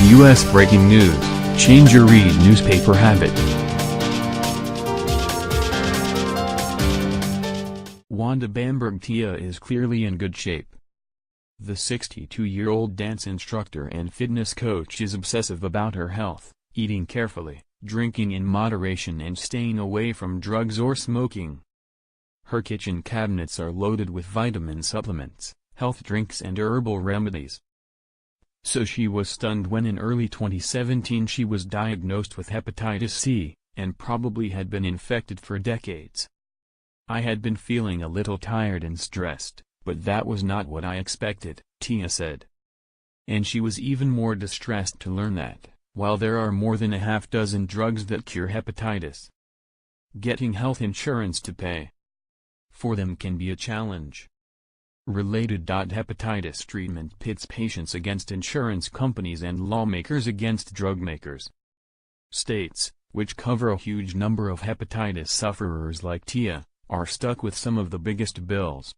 U.S. breaking news, change your read newspaper habit. Wanda Bamberg Tia is clearly in good shape. The 62-year-old dance instructor and fitness coach is obsessive about her health, eating carefully, drinking in moderation and staying away from drugs or smoking. Her kitchen cabinets are loaded with vitamin supplements, health drinks and herbal remedies. So she was stunned when in early 2017 she was diagnosed with hepatitis C, and probably had been infected for decades. "I had been feeling a little tired and stressed, but that was not what I expected," Tia said. And she was even more distressed to learn that, while there are more than a half-dozen drugs that cure hepatitis, getting health insurance to pay for them can be a challenge. Related. Hepatitis treatment pits patients against insurance companies and lawmakers against drugmakers. States, which cover a huge number of hepatitis sufferers like Tia, are stuck with some of the biggest bills.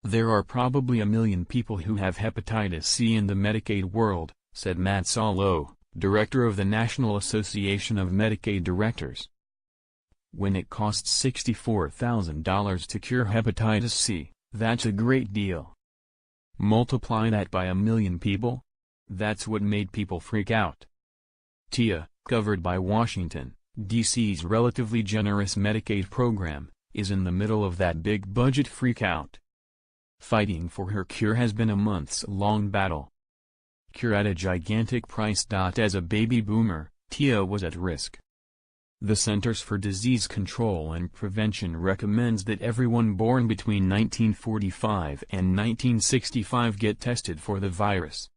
"There are probably 1 million people who have hepatitis C in the Medicaid world," said Matt Salo, director of the National Association of Medicaid Directors. "When it costs $64,000 to cure hepatitis C, that's a great deal. Multiply that by 1 million people? That's what made people freak out." Tia, covered by Washington, D.C.'s relatively generous Medicaid program, is in the middle of that big budget freakout. Fighting for her cure has been a months-long battle. Cure at a gigantic price. As a baby boomer, Tia was at risk. The Centers for Disease Control and Prevention recommends that everyone born between 1945 and 1965 get tested for the virus,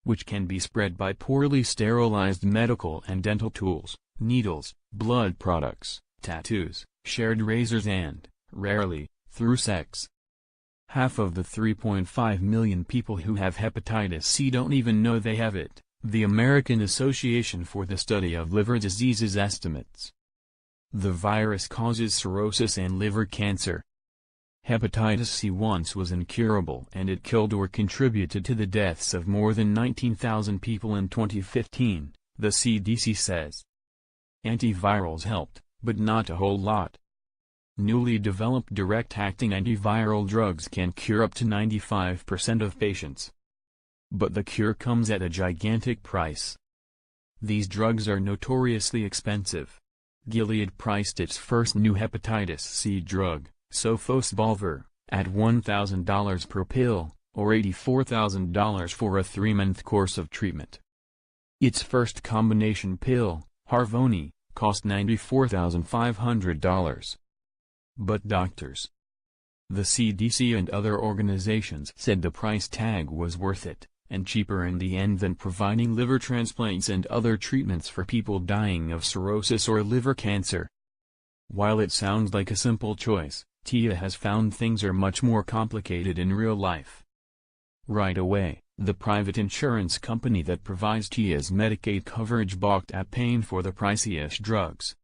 which can be spread by poorly sterilized medical and dental tools, needles, blood products, tattoos, shared razors and, rarely, through sex. Half of the 3.5 million people who have hepatitis C don't even know they have it, the American Association for the Study of Liver Diseases estimates. The virus causes cirrhosis and liver cancer. Hepatitis C once was incurable and it killed or contributed to the deaths of more than 19,000 people in 2015, the CDC says. Antivirals helped, but not a whole lot. Newly developed direct-acting antiviral drugs can cure up to 95% of patients. But the cure comes at a gigantic price. These drugs are notoriously expensive. Gilead priced its first new hepatitis C drug, sofosbuvir, at $1,000 per pill, or $84,000 for a 3-month course of treatment. Its first combination pill, Harvoni, cost $94,500. But doctors, the CDC and other organizations said the price tag was worth it, and cheaper in the end than providing liver transplants and other treatments for people dying of cirrhosis or liver cancer. While it sounds like a simple choice, Tia has found things are much more complicated in real life. Right away, the private insurance company that provides Tia's Medicaid coverage balked at paying for the pricey-ish drugs.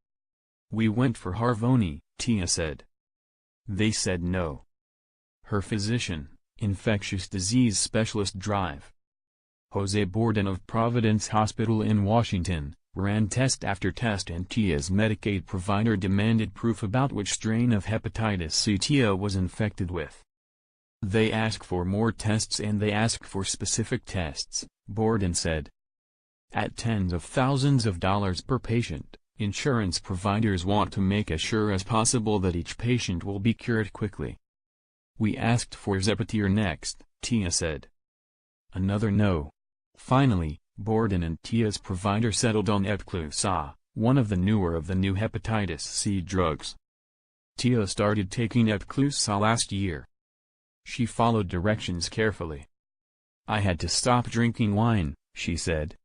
"We went for Harvoni," Tia said. "They said no." Her physician, infectious disease specialist Drive Jose Borden of Providence Hospital in Washington, ran test after test and Tia's Medicaid provider demanded proof about which strain of hepatitis C Tia was infected with. "They ask for more tests and they ask for specific tests," Borden said. At tens of thousands of dollars per patient, insurance providers want to make as sure as possible that each patient will be cured quickly. "We asked for Zepatier next," Tia said. Another no. Finally, Borden and Tia's provider settled on Epclusa, one of the newer of the new hepatitis C drugs. Tia started taking Epclusa last year. She followed directions carefully. "I had to stop drinking wine," she said.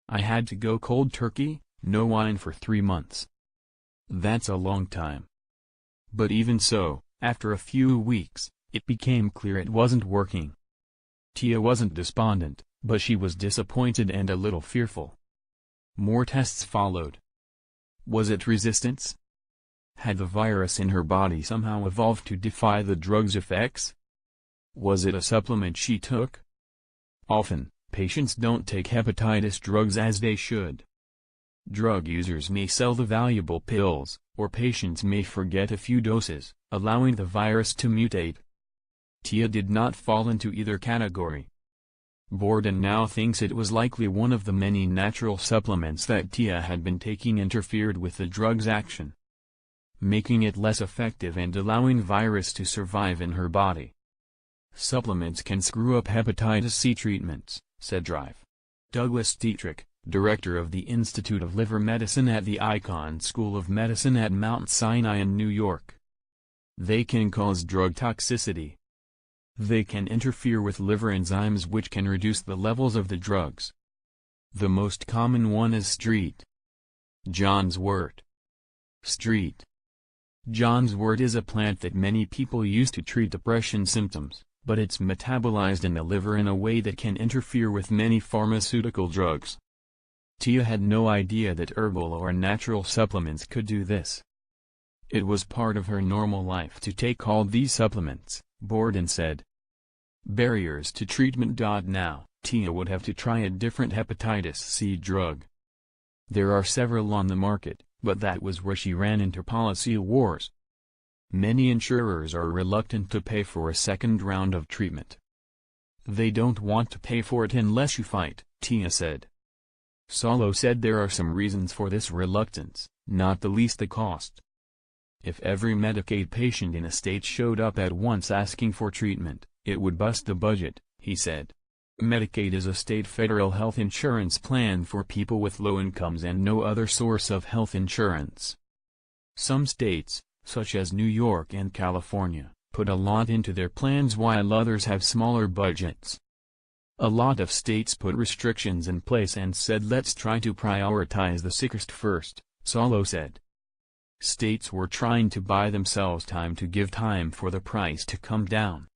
"I had to go cold turkey, no wine for 3 months. That's a long time." But even so, after a few weeks, it became clear it wasn't working. Tia wasn't despondent, but she was disappointed and a little fearful. More tests followed. Was it resistance? Had the virus in her body somehow evolved to defy the drug's effects? Was it a supplement she took? Often, patients don't take hepatitis drugs as they should. Drug users may sell the valuable pills, or patients may forget a few doses, allowing the virus to mutate. Tia did not fall into either category. Borden now thinks it was likely one of the many natural supplements that Tia had been taking interfered with the drug's action, making it less effective and allowing virus to survive in her body. Supplements can screw up hepatitis C treatments, said Douglas Dietrich, director of the Institute of Liver Medicine at the Icahn School of Medicine at Mount Sinai in New York. They can cause drug toxicity. They can interfere with liver enzymes which can reduce the levels of the drugs. The most common one is street John's wort. Street John's wort is a plant that many people use to treat depression symptoms, but it's metabolized in the liver in a way that can interfere with many pharmaceutical drugs. Tia had no idea that herbal or natural supplements could do this. It was part of her normal life to take all these supplements, Borden said. Barriers to treatment. Now, Tia would have to try a different hepatitis C drug. There are several on the market, but that was where she ran into policy wars. Many insurers are reluctant to pay for a second round of treatment. They don't want to pay for it unless you fight, Tia said. Salo said there are some reasons for this reluctance, not the least the cost. If every Medicaid patient in a state showed up at once asking for treatment, it would bust the budget, he said. Medicaid is a state federal health insurance plan for people with low incomes and no other source of health insurance. Some states, such as New York and California, put a lot into their plans while others have smaller budgets. A lot of states put restrictions in place and said let's try to prioritize the sickest first, Salo said. States were trying to buy themselves time to give time for the price to come down.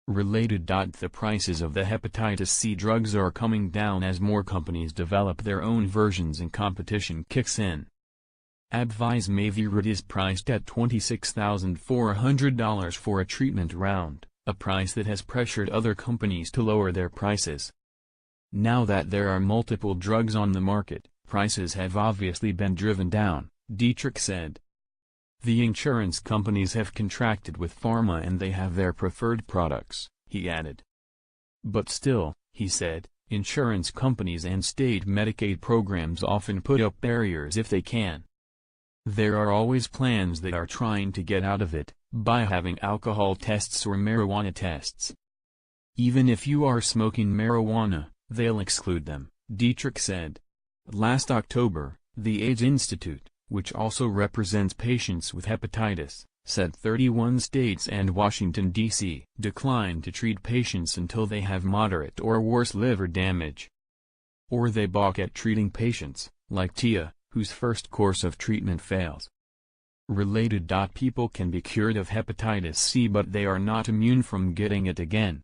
Related. The prices of the hepatitis C drugs are coming down as more companies develop their own versions and competition kicks in. Abvismavir is priced at $26,400 for a treatment round, a price that has pressured other companies to lower their prices. Now that there are multiple drugs on the market, prices have obviously been driven down, Dietrich said. The insurance companies have contracted with pharma and they have their preferred products, he added. But still, he said, insurance companies and state Medicaid programs often put up barriers if they can. There are always plans that are trying to get out of it, by having alcohol tests or marijuana tests. Even if you are smoking marijuana, they'll exclude them, Dietrich said. Last October, the AIDS Institute, which also represents patients with hepatitis, said 31 states and Washington, D.C. declined to treat patients until they have moderate or worse liver damage. Or they balk at treating patients, like Tia, whose first course of treatment fails. Related. People can be cured of hepatitis C but they are not immune from getting it again.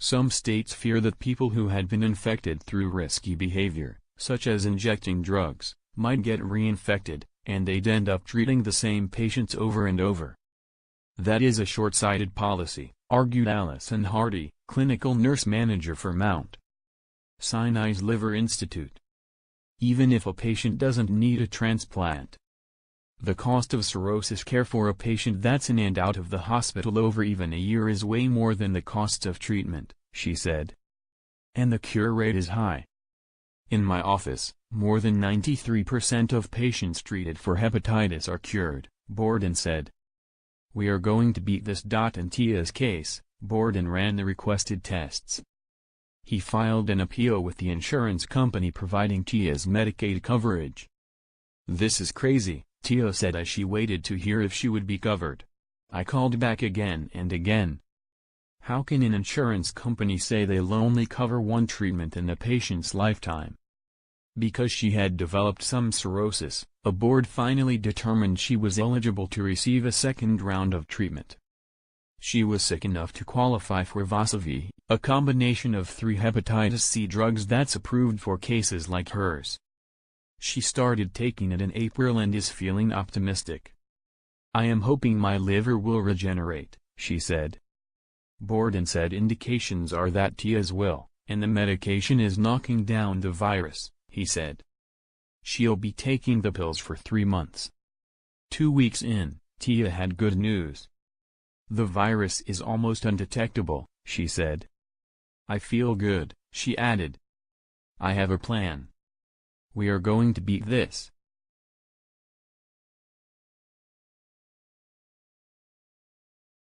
Some states fear that people who had been infected through risky behavior, such as injecting drugs, might get reinfected, and they'd end up treating the same patients over and over. That is a short-sighted policy, argued Alison Hardy, clinical nurse manager for Mount Sinai's Liver Institute. Even if a patient doesn't need a transplant, the cost of cirrhosis care for a patient that's in and out of the hospital over even a year is way more than the costs of treatment, she said. And the cure rate is high. In my office, more than 93% of patients treated for hepatitis are cured, Borden said. We are going to beat this. In Tia's case, Borden ran the requested tests. He filed an appeal with the insurance company providing Tia's Medicaid coverage. This is crazy, Tia said as she waited to hear if she would be covered. I called back again and again. How can an insurance company say they'll only cover one treatment in a patient's lifetime? Because she had developed some cirrhosis, a board finally determined she was eligible to receive a second round of treatment. She was sick enough to qualify for Abvismavir, a combination of 3 hepatitis C drugs that's approved for cases like hers. She started taking it in April and is feeling optimistic. I am hoping my liver will regenerate, she said. Borden said indications are that Tia's will, And the medication is knocking down the virus, he said. She'll be taking the pills for 3 months. 2 weeks in, Tia had good news. The virus is almost undetectable, she said. I feel good, she added. I have a plan. We are going to beat this.